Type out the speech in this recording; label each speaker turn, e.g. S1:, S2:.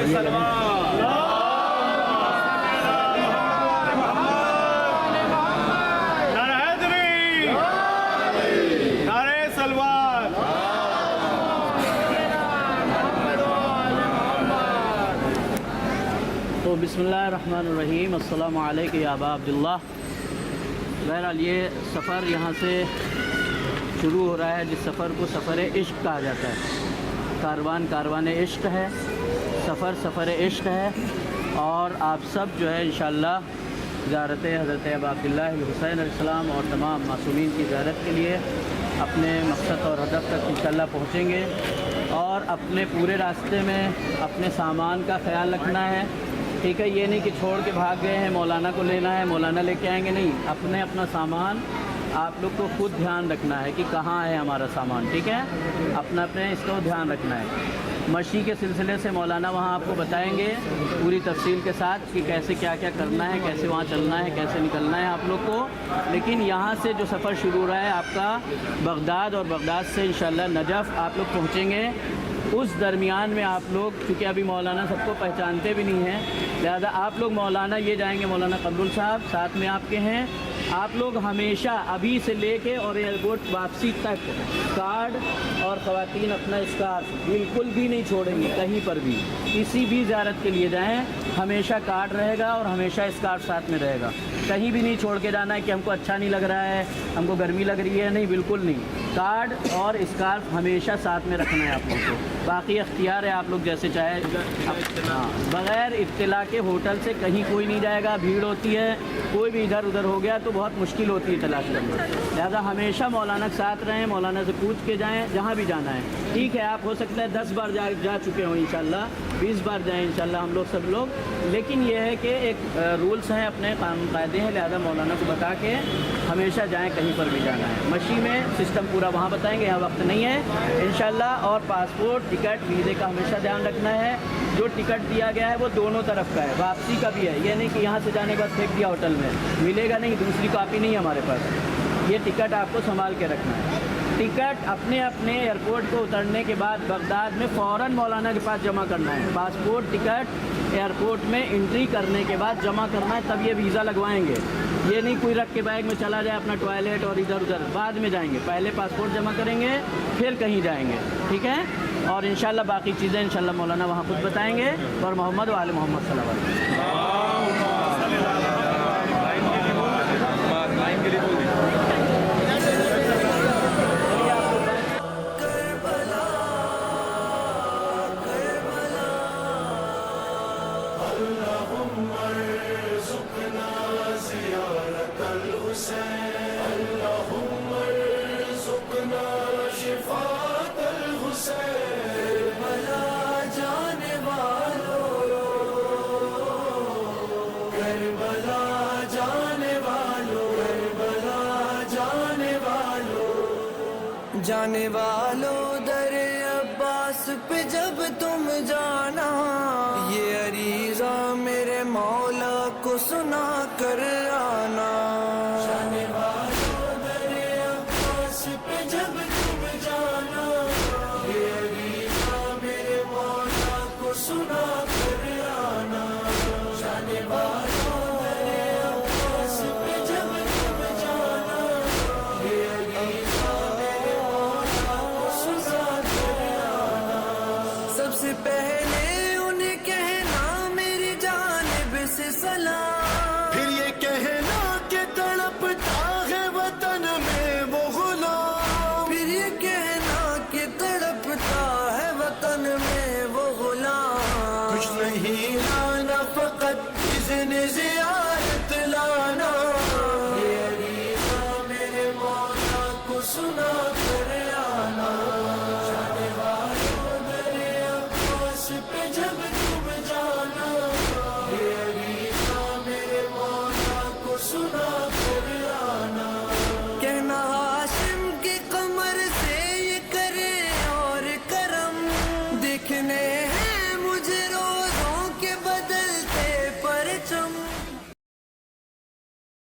S1: تو बिस्मिल्लाहिर्रहमानिर्रहीम अस्सलामु अलैकुम या अबा अब्दुल्लाह। बहरहाल ये सफ़र यहाँ से शुरू हो रहा है, जिस सफ़र को सफ़र इश्क कहा जाता है। कारवान इश्क है, सफ़र इश्क है। और आप सब जो है इंशाअल्लाह ज़ियारत हज़रत अबा अब्दुल्लाह हुसैन अलैहिस्सलाम और तमाम मासूमीन की ज़ियारत के लिए अपने मकसद और हदफ तक इंशाअल्लाह पहुँचेंगे। और अपने पूरे रास्ते में अपने सामान का ख्याल रखना है, ठीक है। ये नहीं कि छोड़ के भाग गए हैं, मौलाना को लेना है, मौलाना लेके आएंगे, नहीं। अपना सामान आप लोग को खुद ध्यान रखना है कि कहाँ है हमारा सामान, ठीक है। अपने इसको ध्यान रखना है। मशी के सिलसिले से मौलाना वहाँ आपको बताएंगे पूरी तफसील के साथ कि कैसे क्या क्या करना है, कैसे वहाँ चलना है, कैसे निकलना है आप लोग को। लेकिन यहाँ से जो सफ़र शुरू हो रहा है आपका बगदाद, और बगदाद से इंशाअल्लाह नजफ़ आप लोग पहुँचेंगे। उस दरमियान में आप लोग, क्योंकि अभी मौलाना सबको पहचानते भी नहीं हैं, लिहाजा आप लोग मौलाना ये जाएंगे, मौलाना कमरुल साहब साथ में आपके हैं। आप लोग हमेशा अभी से लेके और एयरपोर्ट वापसी तक कार्ड और ख़वातीन अपना स्कार्फ बिल्कुल भी नहीं छोड़ेंगे कहीं पर भी। किसी भी ज़ियारत के लिए जाएं, हमेशा कार्ड रहेगा और हमेशा स्कार्फ साथ में रहेगा। कहीं भी नहीं छोड़ के जाना है कि हमको अच्छा नहीं लग रहा है, हमको गर्मी लग रही है, नहीं, बिल्कुल नहीं। कार्ड और स्कार्फ हमेशा साथ में रखना है आप लोग को। बाकी अख्तियार है, आप लोग जैसे चाहे। हाँ, बग़ैर इत्तला के होटल से कहीं कोई नहीं जाएगा, भीड़ होती है, कोई भी इधर उधर हो गया तो बहुत मुश्किल होती है तलाश करना। लिहाजा हमेशा मौलाना के साथ रहें, मौलाना से पूछ के जाएं जहाँ भी जाना है, ठीक है। आप हो सकता है 10 बार जा चुके हों इंशाल्लाह, 20 बार जाएं इंशाल्लाह हम लोग सब लोग। लेकिन यह है कि एक रूल्स हैं, अपने कानून कायदे हैं, लिहाजा मौलाना को बता के हमेशा जाएं, कहीं पर भी जाना है। मशी में सिस्टम पूरा वहाँ बताएंगे, यहाँ वक्त नहीं है इंशाल्लाह। और पासपोर्ट, टिकट, वीज़े का हमेशा ध्यान रखना है। जो टिकट दिया गया है वो दोनों तरफ का है, वापसी का भी है। ये नहीं कि यहाँ से जाने के बाद फेंक दिया होटल में, मिलेगा नहीं, दूसरी कॉपी नहीं है हमारे पास। ये टिकट आपको संभाल के रखना है। टिकट अपने एयरपोर्ट को उतरने के बाद बगदाद में फ़ौरन मौलाना के पास जमा करना है। पासपोर्ट, टिकट एयरपोर्ट में एंट्री करने के बाद जमा करना है, तब ये वीज़ा लगवाएंगे। ये नहीं कोई रख के बैग में चला जाए अपना टॉयलेट और इधर उधर, बाद में जाएंगे। पहले पासपोर्ट जमा करेंगे, फिर कहीं जाएंगे, ठीक है। और इंशाल्लाह बाकी चीज़ें इंशाल्लाह मौलाना वहाँ खुद बताएंगे। और मोहम्मद व आले मोहम्मद सल्लल्लाहु अलैहि वसल्लम।
S2: जाने वालों दर अब्बास पे जब तुम जाना, ये अरीज़ा मेरे मौला को सुना कर आना। जाने वालों दर अब्बास पे जब तुम जाना, ये अरीज़ा मेरे मौला को सुना कर आना। जाने वालों दर अब्बास पे जब तुम जाना, ये अरीज़ा सबसे पहले उन्हें कहना मेरी जानिब से सलाम, फिर ये कहना कि तड़पता है वतन में वो गुलाम, फिर ये कहना कि तड़पता है वतन में वो गुलाम। कुछ नहीं लाना फकत इज़्न ज़ियारत लाना, ये अरीज़ा मेरे मौला को सुना कर